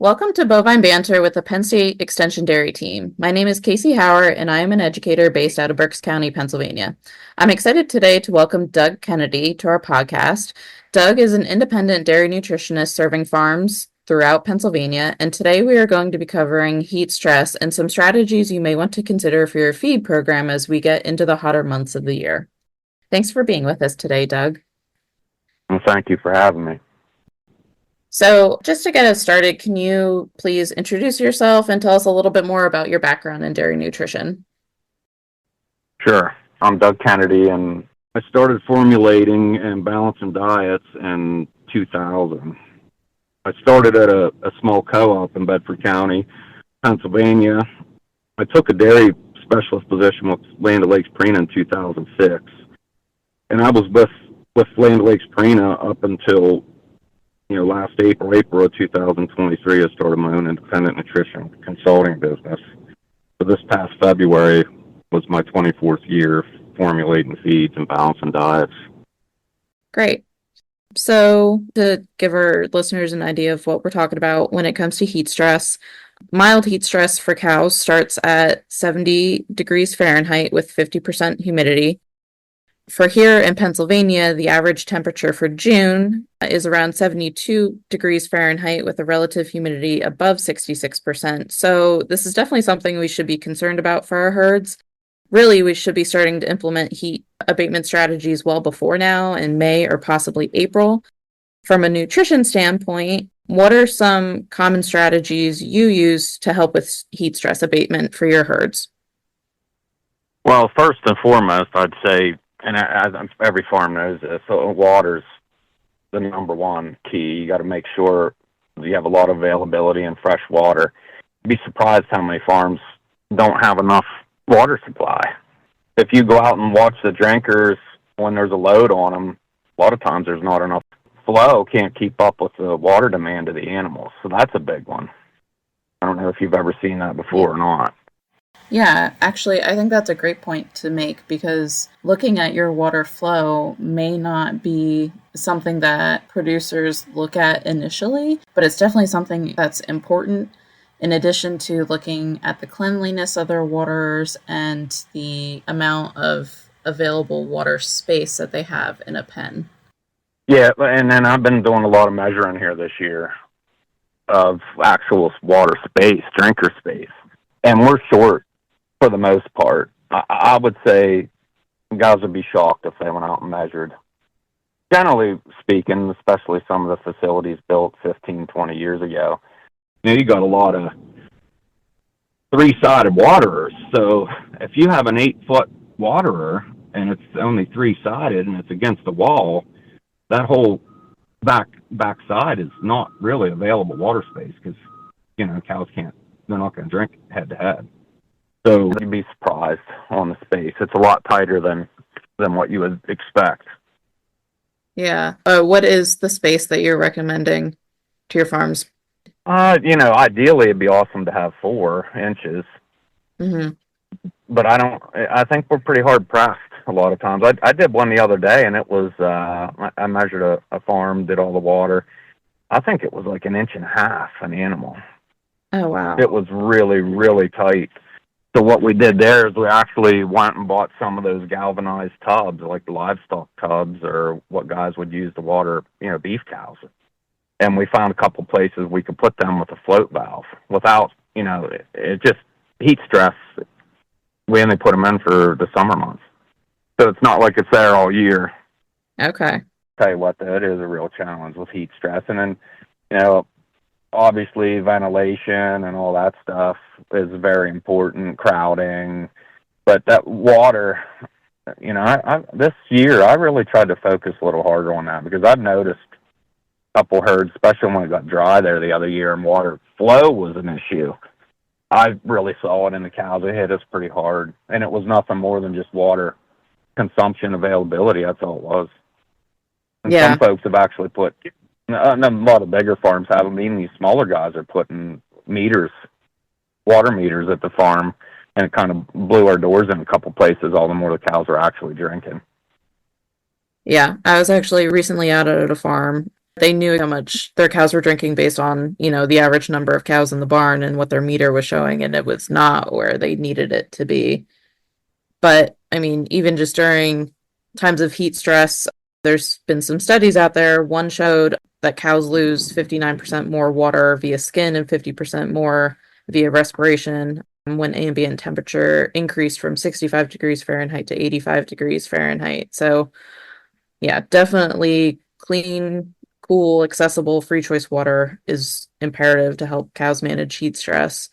Welcome to Bovine Banter with the Penn State Extension Dairy Team. My name is Kasey Hower, and I am an educator based out of Berks County, Pennsylvania. I'm excited today to welcome Doug Kennedy to our podcast. Doug is an independent dairy nutritionist serving farms throughout Pennsylvania, and today we are going to be covering heat stress and some strategies you may want to consider for your feed program as we get into the hotter months of the year. Thanks for being with us today, Doug. Well, thank you for having me. So, just to get us started, can you please introduce yourself and tell us a little bit more about your background in dairy nutrition? Sure. I'm Doug Kennedy, and I started formulating and balancing diets in 2000. I started at a small co-op in Bedford County, Pennsylvania. I took a dairy specialist position with Land O'Lakes Purina in 2006, and I was with Land O'Lakes Purina up until last April of 2023, I started my own independent nutrition consulting business. So this past February was my 24th year formulating feeds and balancing diets. Great. So to give our listeners an idea of what we're talking about when it comes to heat stress, mild heat stress for cows starts at 70 degrees Fahrenheit with 50% humidity. For here in Pennsylvania, the average temperature for June is around 72 degrees Fahrenheit with a relative humidity above 66%. So this is definitely something we should be concerned about for our herds. Really, we should be starting to implement heat abatement strategies well before now in May or possibly April. From a nutrition standpoint, what are some common strategies you use to help with heat stress abatement for your herds? Well, first and foremost, I'd say, and every farm knows this, so water's the number one key. You got to make sure you have a lot of availability and fresh water. You'd be surprised how many farms don't have enough water supply. If you go out and watch the drinkers when there's a load on them, a lot of times there's not enough flow, can't keep up with the water demand of the animals. So that's a big one. I don't know if you've ever seen that before or not. Yeah, actually, I think that's a great point to make because looking at your water flow may not be something that producers look at initially, but it's definitely something that's important in addition to looking at the cleanliness of their waters and the amount of available water space that they have in a pen. Yeah, and then I've been doing a lot of measuring here this year of actual water space, drinker space, and we're short. For the most part, I would say guys would be shocked if they went out and measured. Generally speaking, especially some of the facilities built 15, 20 years ago, you got a lot of three-sided waterers. So if you have an 8-foot waterer and it's only three-sided and it's against the wall, that whole back side is not really available water space because, cows they're not going to drink head-to-head. So you'd be surprised on the space. It's a lot tighter than what you would expect. Yeah. What is the space that you're recommending to your farms? Ideally it'd be awesome to have 4 inches. Mm-hmm. But I think we're pretty hard pressed a lot of times. I did one the other day and it was, I measured a farm, did all the water. I think it was like 1.5 inches an animal. Oh, wow. It was really, really tight. So what we did there is we actually went and bought some of those galvanized tubs, like the livestock tubs, or what guys would use to water, beef cows. And we found a couple places we could put them with a float valve without, it just heat stress. We only put them in for the summer months. So it's not like it's there all year. Okay. Tell you what, though, it is a real challenge with heat stress. And then, obviously ventilation and all that stuff is very important, crowding, but that water, this year I really tried to focus a little harder on that because I've noticed a couple herds, especially when it got dry there the other year and water flow was an issue. I really saw it in the cows. It hit us pretty hard, and it was nothing more than just water consumption availability. That's all it was. And some folks have actually put, a lot of bigger farms have them. Even these smaller guys are putting water meters at the farm, and it kind of blew our doors in a couple places, all the more the cows are actually drinking. Yeah, I was actually recently out at a farm They knew how much their cows were drinking based on, the average number of cows in the barn and what their meter was showing, and it was not where they needed it to be. But I mean, even just during times of heat stress, there's been some studies out there. One showed that cows lose 59% more water via skin and 50% more via respiration when ambient temperature increased from 65 degrees Fahrenheit to 85 degrees Fahrenheit. So, yeah, definitely clean, cool, accessible, free choice water is imperative to help cows manage heat stress.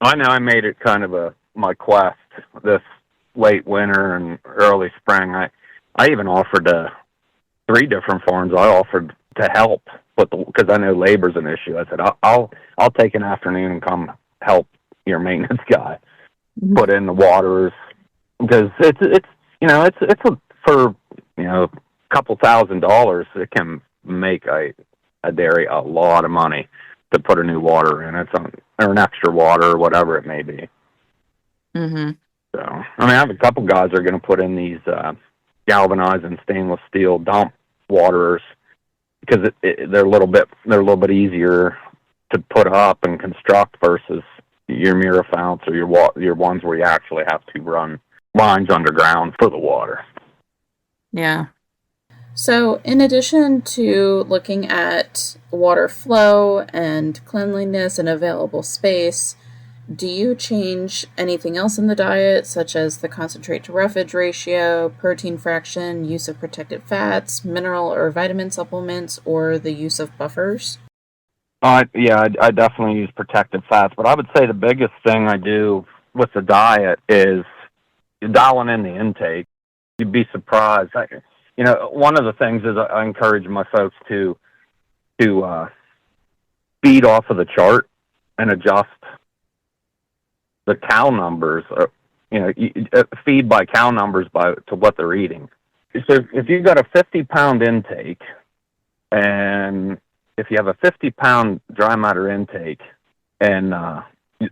I know I made it kind of my quest this late winter and early spring. I even offered to 3 different farms. I offered to help, but because I know labor's an issue, I said I'll take an afternoon and come help your maintenance guy put in the waters, because for a couple $1,000 it can make a dairy a lot of money to put a new water in. Or an extra water or whatever it may be. Mm-hmm. So I have a couple guys that are going to put in these galvanized and stainless steel dump waterers, because they're a little bit easier to put up and construct versus your mirror founts or your ones where you actually have to run lines underground for the water. Yeah. So, in addition to looking at water flow and cleanliness and available space, do you change anything else in the diet, such as the concentrate to roughage ratio, protein fraction, use of protected fats, mineral or vitamin supplements, or the use of buffers? I definitely use protected fats, but I would say the biggest thing I do with the diet is dialing in the intake. You'd be surprised. One of the things is I encourage my folks to feed off of the chart and adjust the cow numbers, feed by cow numbers to what they're eating. So if you've got a 50-pound intake, and if you have a 50-pound dry matter intake, and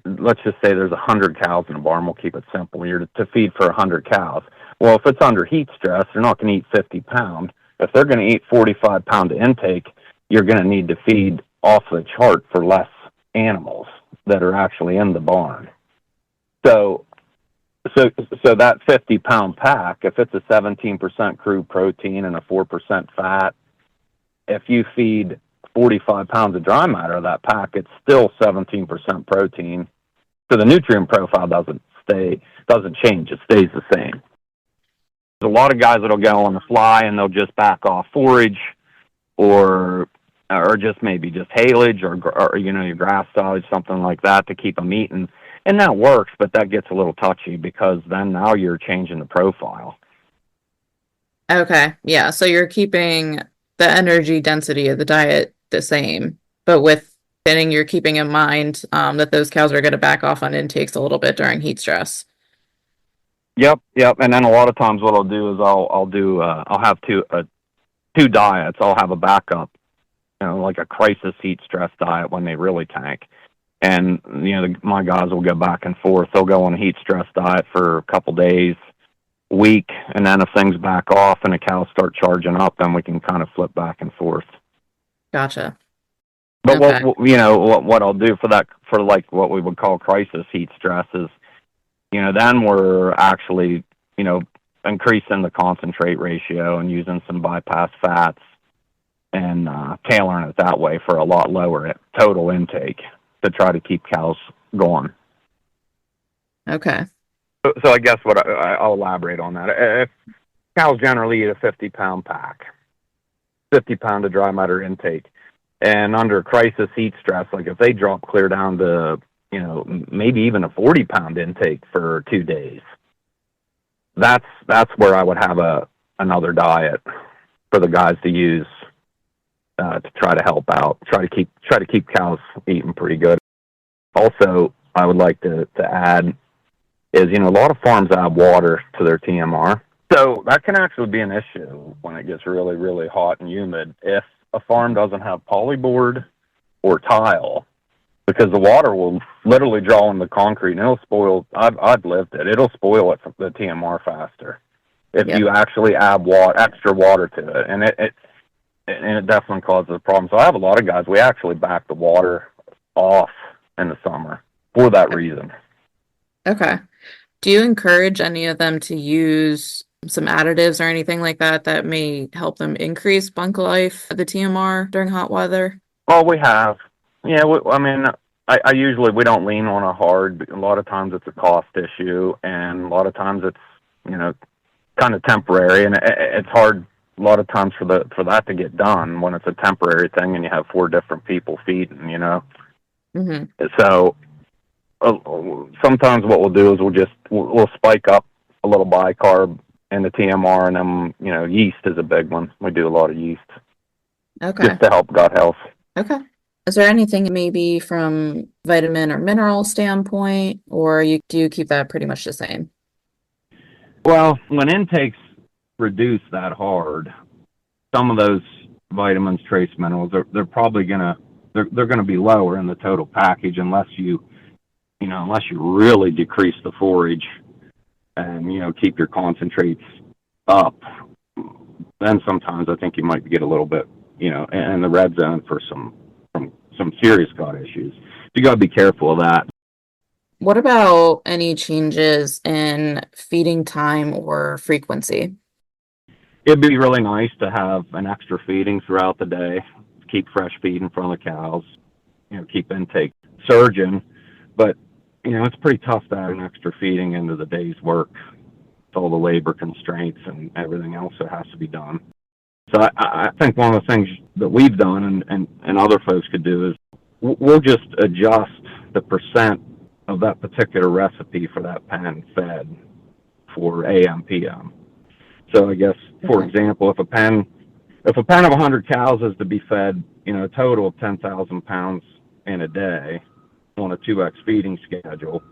let's just say there's 100 cows in a barn, we'll keep it simple. You're to feed for 100 cows. Well, if it's under heat stress, they're not going to eat 50 pound. If they're going to eat 45 pound intake, you're going to need to feed off the chart for less animals that are actually in the barn. So that 50-pound pack, if it's a 17% crude protein and a 4% fat, if you feed 45 pounds of dry matter of that pack, it's still 17% protein. So the nutrient profile doesn't change. It stays the same. There's a lot of guys that'll go on the fly and they'll just back off forage or just maybe just haylage or your grass silage, something like that, to keep them eating. And that works, but that gets a little touchy because then now you're changing the profile. Okay, yeah, so you're keeping the energy density of the diet the same, but with fitting, you're keeping in mind that those cows are going to back off on intakes a little bit during heat stress. Yep. And then a lot of times what I'll do is I'll have two diets. I'll have a backup, like a crisis heat stress diet when they really tank. And, my guys will go back and forth. They'll go on a heat stress diet for a couple days, week, and then if things back off and the cows start charging up, then we can kind of flip back and forth. Gotcha. But okay. what I'll do for like what we would call crisis heat stress is, then we're actually, increasing the concentrate ratio and using some bypass fats and tailoring it that way for a lot lower total intake to try to keep cows going. Okay. So I guess I'll elaborate on that. If cows generally eat a 50-pound pack, 50 pound of dry matter intake, and under crisis heat stress, like if they drop clear down to, maybe even a 40-pound intake for 2 days, that's where I would have another diet for the guys to use to try to help out, try to keep cows eating pretty good. Also, I would like to add is, a lot of farms add water to their TMR. So that can actually be an issue when it gets really, really hot and humid if a farm doesn't have polyboard or tile, because the water will literally draw in the concrete and it'll spoil. I've lived it. It'll spoil it from the TMR faster if you actually add extra water to it. And and it definitely causes a problem. So I have a lot of guys, we actually back the water off in the summer for that reason. Okay. Do you encourage any of them to use some additives or anything like that that may help them increase bunk life, the TMR during hot weather? Oh, we have. Yeah, I mean, I usually, we don't lean on a hard. A lot of times it's a cost issue, and a lot of times it's, you know, kind of temporary, and it's hard a lot of times for that to get done when it's a temporary thing and you have 4 different people feeding, you know. Mm-hmm. So uh, sometimes what we'll do is we'll spike up a little bicarb in the TMR, and then, you know, yeast is a big one. We do a lot of yeast Okay. just to help gut health. Okay. Is there anything maybe from vitamin or mineral standpoint, or do you keep that pretty much the same? Well, when intakes reduce that hard, some of those vitamins, trace minerals, they're probably they're gonna be lower in the total package unless unless you really decrease the forage and, you know, keep your concentrates up. Then sometimes I think you might get a little bit, you know, in the red zone for some serious gut issues. You got to be careful of that. What about any changes in feeding time or frequency? It'd be really nice to have an extra feeding throughout the day, keep fresh feed in front of the cows, you know, keep intake surging. But, you know, it's pretty tough to add an extra feeding into the day's work with all the labor constraints and everything else that has to be done. So I think one of the things that we've done and other folks could do is we'll just adjust the percent of that particular recipe for that pen fed for AM, PM. So I guess, for Okay. example, if a pen of 100 cows is to be fed, you know, a total of 10,000 pounds in a day on a 2x feeding schedule,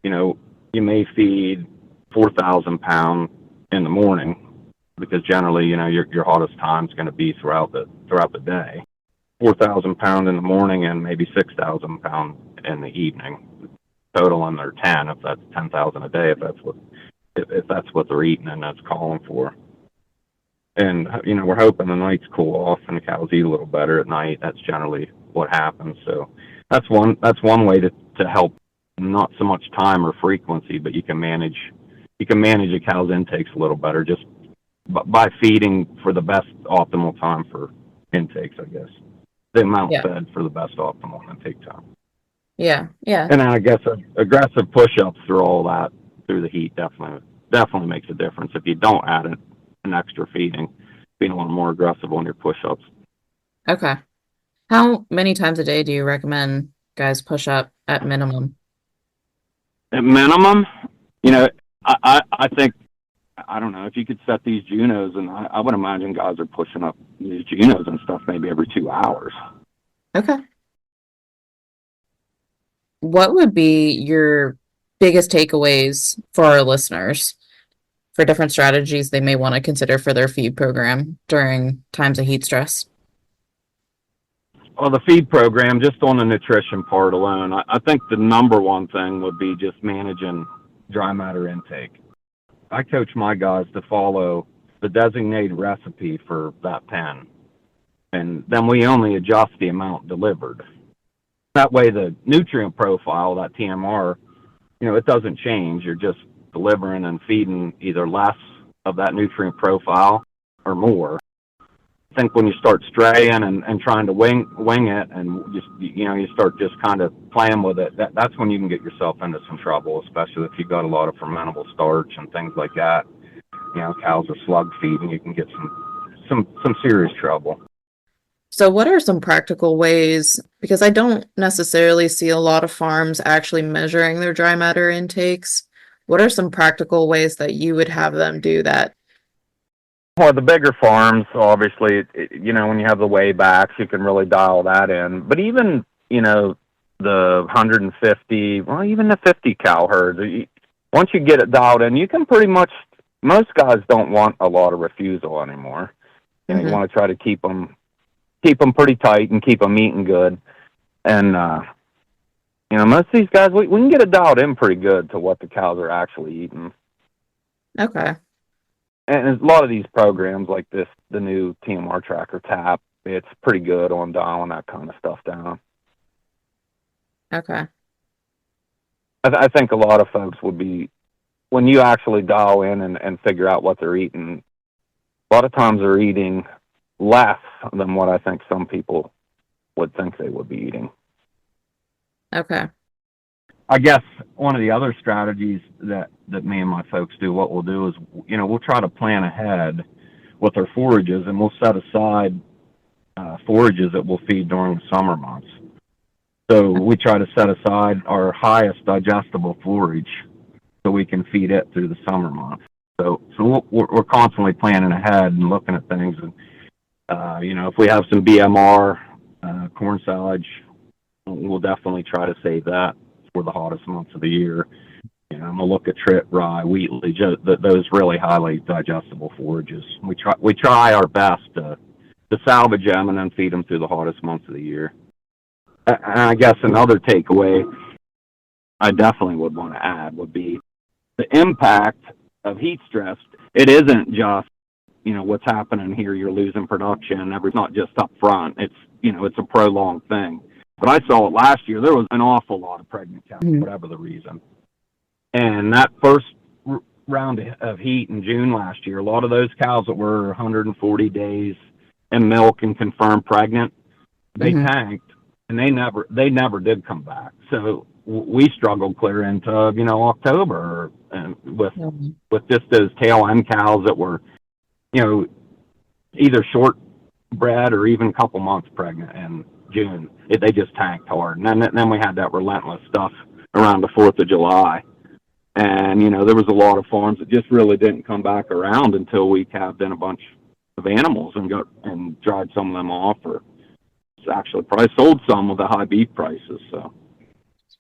you know, you may feed 4,000 pounds in the morning because generally, you know, your hottest time is going to be throughout the day. 4,000 pounds in the morning and maybe 6,000 pounds in the evening. Total under 10, if that's 10,000 a day, if that's what they're eating and that's calling for. And, you know, we're hoping the nights cool off and the cows eat a little better at night. That's generally what happens. So that's one way to help, not so much time or frequency, but you can manage a cow's intakes a little better just by feeding for the best optimal time for intakes, I guess. The amount Yeah. fed for the best optimal intake time. Yeah. Yeah. And then I guess aggressive push-ups through all that, through the heat, definitely makes a difference. If you don't add an extra feeding, being a little more aggressive on your push-ups. Okay. How many times a day do you recommend guys push up at minimum? At minimum, you know, I think, I don't know, if you could set these Junos, and I would imagine guys are pushing up these Junos and stuff maybe every 2 hours. Okay. What would be your biggest takeaways for our listeners for different strategies they may want to consider for their feed program during times of heat stress? Well, the feed program, just on the nutrition part alone, I think the number one thing would be just managing dry matter intake. I coach my guys to follow the designated recipe for that pen, and then we only adjust the amount delivered. That way, the nutrient profile, that TMR, you know, it doesn't change. You're just delivering and feeding either less of that nutrient profile or more. I think when you start straying and trying to wing it and just, you know, you start just kind of playing with it, that's when you can get yourself into some trouble, especially if you've got a lot of fermentable starch and things like that. You know, cows are slug feeding, you can get some serious trouble. So, what are some practical ways? Because I don't necessarily see a lot of farms actually measuring their dry matter intakes. What are some practical ways that you would have them do that? Well, the bigger farms, obviously, you know, when you have the weigh-backs, you can really dial that in. But even, you know, the 150, well, even the 50 cow herds, once you get it dialed in, you can pretty much, most guys don't want a lot of refusal anymore. You know, you Hmm. want to try to keep them pretty tight and keep them eating good. And, you know, most of these guys, we can get it dialed in pretty good to what the cows are actually eating. Okay. and a lot of these programs like this, the new TMR tracker TAP, it's pretty good on dialing that kind of stuff down. Okay. I think a lot of folks would be, when you actually dial in and figure out what they're eating, a lot of times they're eating less than what I think some people would think they would be eating. Okay. I guess one of the other strategies that me and my folks do, what we'll do is, we'll try to plan ahead with our forages, and we'll set aside forages that we'll feed during the summer months. So we try to set aside our highest digestible forage so we can feed it through the summer months. So we're constantly planning ahead and looking at things. And, if we have some BMR, corn silage, we'll definitely try to save that for the hottest months of the year. I'm gonna look at trip, rye, wheatley, those really highly digestible forages. We try our best to salvage them and then feed them through the hottest months of the year. And I guess another takeaway I definitely would want to add would be the impact of heat stress. It isn't just, what's happening here, you're losing production. It's not just up front. It's a prolonged thing. But I saw it last year. There was an awful lot of pregnant cows, whatever the reason. And that first round of heat in June last year, a lot of those cows that were 140 days in milk and confirmed pregnant, they tanked, and they never did come back. So we struggled clear into October, and with just those tail end cows that were either short bred or even a couple months pregnant in June. They just tanked hard, and then we had that relentless stuff around the 4th of July. And, there was a lot of farms that just really didn't come back around until we calved in a bunch of animals and dried some of them off, or actually probably sold some with the high beef prices. So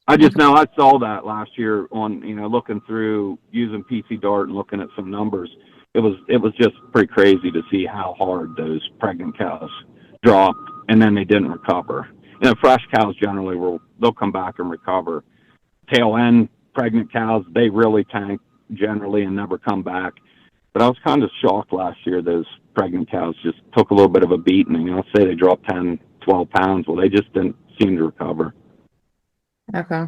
I just know I saw that last year on, looking through using PC Dart and looking at some numbers. It was just pretty crazy to see how hard those pregnant cows dropped, and then they didn't recover. Fresh cows generally they'll come back and recover. Tail end pregnant cows, they really tank generally and never come back. But I was kind of shocked last year. Those pregnant cows just took a little bit of a beating. Let's say they dropped 10, 12 pounds. Well, they just didn't seem to recover. Okay.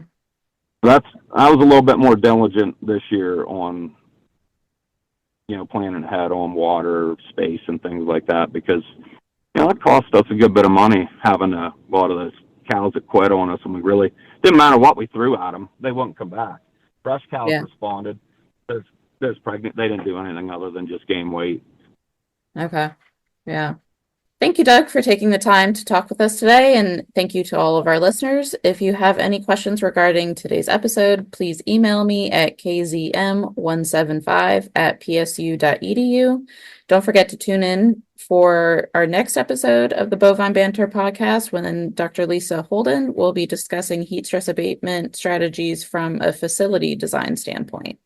I was a little bit more diligent this year on, planning ahead on water, space, and things like that, because, it cost us a good bit of money having a lot of those cows that quit on us, and we really didn't matter what we threw at them, they wouldn't come back. Fresh cows responded. Those pregnant, they didn't do anything other than just gain weight. Okay. Yeah. Thank you, Doug, for taking the time to talk with us today, and thank you to all of our listeners. If you have any questions regarding today's episode, please email me at kzm175@psu.edu. Don't forget to tune in for our next episode of the Bovine Banter podcast, when Dr. Lisa Holden will be discussing heat stress abatement strategies from a facility design standpoint.